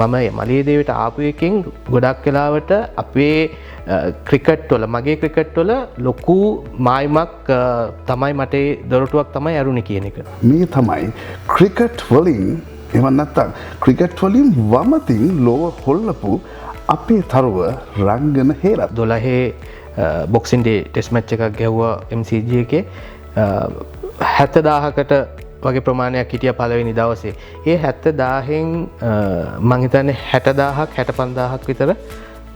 මම මලියදේවට ආපු එකෙන් ගොඩක් වෙලාවට අපේ ක්‍රිකට් වල මගේ ක්‍රිකට් වල ලොකු මායිමක් තමයි මට දොරටුවක් තමයි ඇරුණේ කියන එක. මේ තමයි ක්‍රිකට් වලින් එහෙම නැත්නම් ක්‍රිකට් වලින් වමතින් ලෝව හොල්ලපු අපේ තරුව රංගන Herath 12 boxing day test match එකක් ගැහුවා MCG එකේ 70000කට වගේ ප්‍රමාණයක් හිටිය පළවෙනි දවසේ. ඒ 70000න් මම හිතන්නේ 60000ක් 65000ක් විතර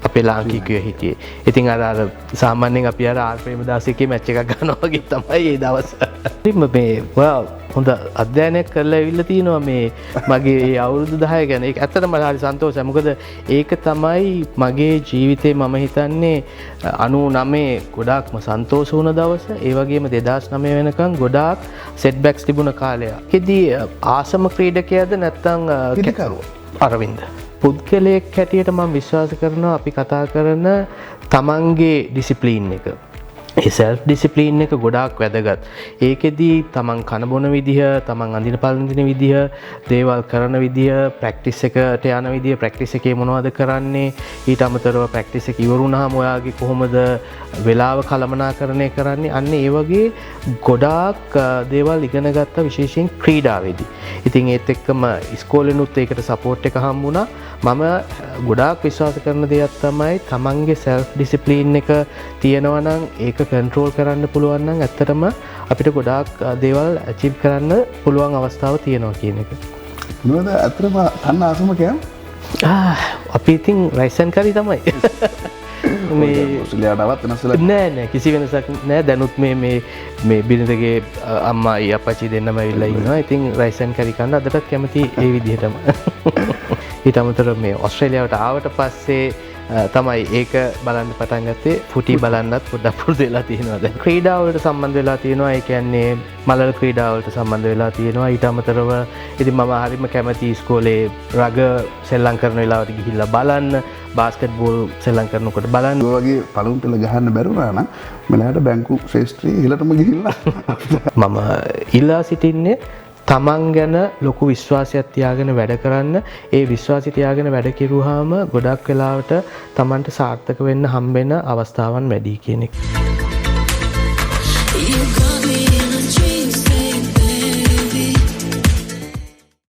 අපේ ලාංකිකයෝ හිටියේ. ඉතින් අර සාමාන්‍යයෙන් අපි අර ආර් ප්‍රේමදාසගේ මැච් එකක් ගන්නවා වගේ තමයි ඒ දවස්. ඉතින් මේ හොඳ අධ්‍යයනයක් කරලා ඇවිල්ලා තිනවා මේ මගේ ඒ අවුරුදු 10 ගැන. ඒක ඇත්තටම හරි සන්තෝෂයි. මොකද ඒක තමයි මගේ ජීවිතේ මම හිතන්නේ 99 ගොඩාක්ම සන්තෝෂ වුණ දවස. ඒ වගේම 2009 වෙනකන් ගොඩාක් සෙට්බැක්ස් තිබුණ කාලයක්. ඒකෙදී ආසම ක්‍රීඩකයාද නැත්නම් අරවින්ද පුද්ගලයෙක් හැටියට මම විශ්වාස කරනවා අපි කතා කරන තමන්ගේ ඩිසිප්ලින් එක. ඒ සෙල්ෆ් ඩිසිප්ලින් එක ගොඩාක් වැදගත්. ඒකෙදී තමන් කන බොන විදිහ, තමන් අඳින පළඳින විදිහ, දේවල් කරන විදිහ, ප්‍රැක්ටිස් එකට යන විදිහ, ප්‍රැක්ටිස් එකේ මොනවද කරන්නේ, ඊට අමතරව ප්‍රැක්ටිස් එක ඉවරුනහම ඔයාගේ කොහොමද වෙලාව කළමනාකරණය කරන්නේ, අන්න ඒ වගේ ගොඩාක් දේවල් ඉගෙන ගත්තා විශේෂයෙන් ක්‍රීඩාවේදී. ඉතින් ඒත් එක්කම ඉස්කෝලේනුත් ඒකට සපෝට් එක හම්බුණා. මම ගොඩාක් විශ්වාස කරන දෙයක් තමයි තමන්ගේ සෙල්ෆ් ඩිසිප්ලින් එක තියෙනවා නම් ඒක කන්ට්‍රෝල් කරන්න පුළුවන් නම් ඇත්තටම අපිට ගොඩාක් දේවල් අචීව් කරන්න පුළුවන් අවස්ථාව තියෙනවා කියන එක. මොනවද අතරම කන්න ආසම කියන්නේ? අපි ඉතින් රයිස් ඇන්ඩ් කරි තමයි. මේ ඔස්ට්‍රේලියාවටවත් වෙනස්ලා නෑ කිසි වෙනසක් නෑ. දැනුත් මේ බිරිඳගේ අම්මයි අප්පච්චි දෙන්නම ඇවිල්ලා ඉන්නවා. ඉතින් රයිස් ඇන්ඩ් කරි කන්න අදටත් කැමති ඒ විදිහටම. ඊට අමතරව මේ ඔස්ට්‍රේලියාවට ආවට පස්සේ තමයි ඒක බලන්න පටන් ගත්තේ. ෆුටි බලන්නත් පොඩ්ඩක් පුරුදු වෙලා තියෙනවා දැන්. ක්‍රීඩා වලට සම්බන්ධ වෙලා තියෙනවා. ඒ කියන්නේ මලල ක්‍රීඩා වලට සම්බන්ධ වෙලා තියෙනවා. ඊට අමතරව ඉතින් මම හරිම කැමති ඉස්කෝලේ රග සෙල්ලම් කරන වෙලාවට ගිහිල්ලා බලන්න, බාස්කට් බෝල් සෙල්ලම් කරනකොට බලන්න. ඔය වගේ පළමු පෙළ ගහන්න බැරුණා නම් මෙලහට බැංකු ශ්‍රේෂ්ත්‍රයේ ඉහළටම ගිහිල්ලා මම ඉල්ලා සිටින්නේ තමන් ගැන ලොකු විශ්වාසයක් තියාගෙන වැඩ කරන්න. ඒ විශ්වාසය තියාගෙන වැඩ කෙරුවාම ගොඩක් වෙලාවට තමන්ට සාර්ථක වෙන්න හම්බෙන අවස්ථාවන් වැඩි කියන එක.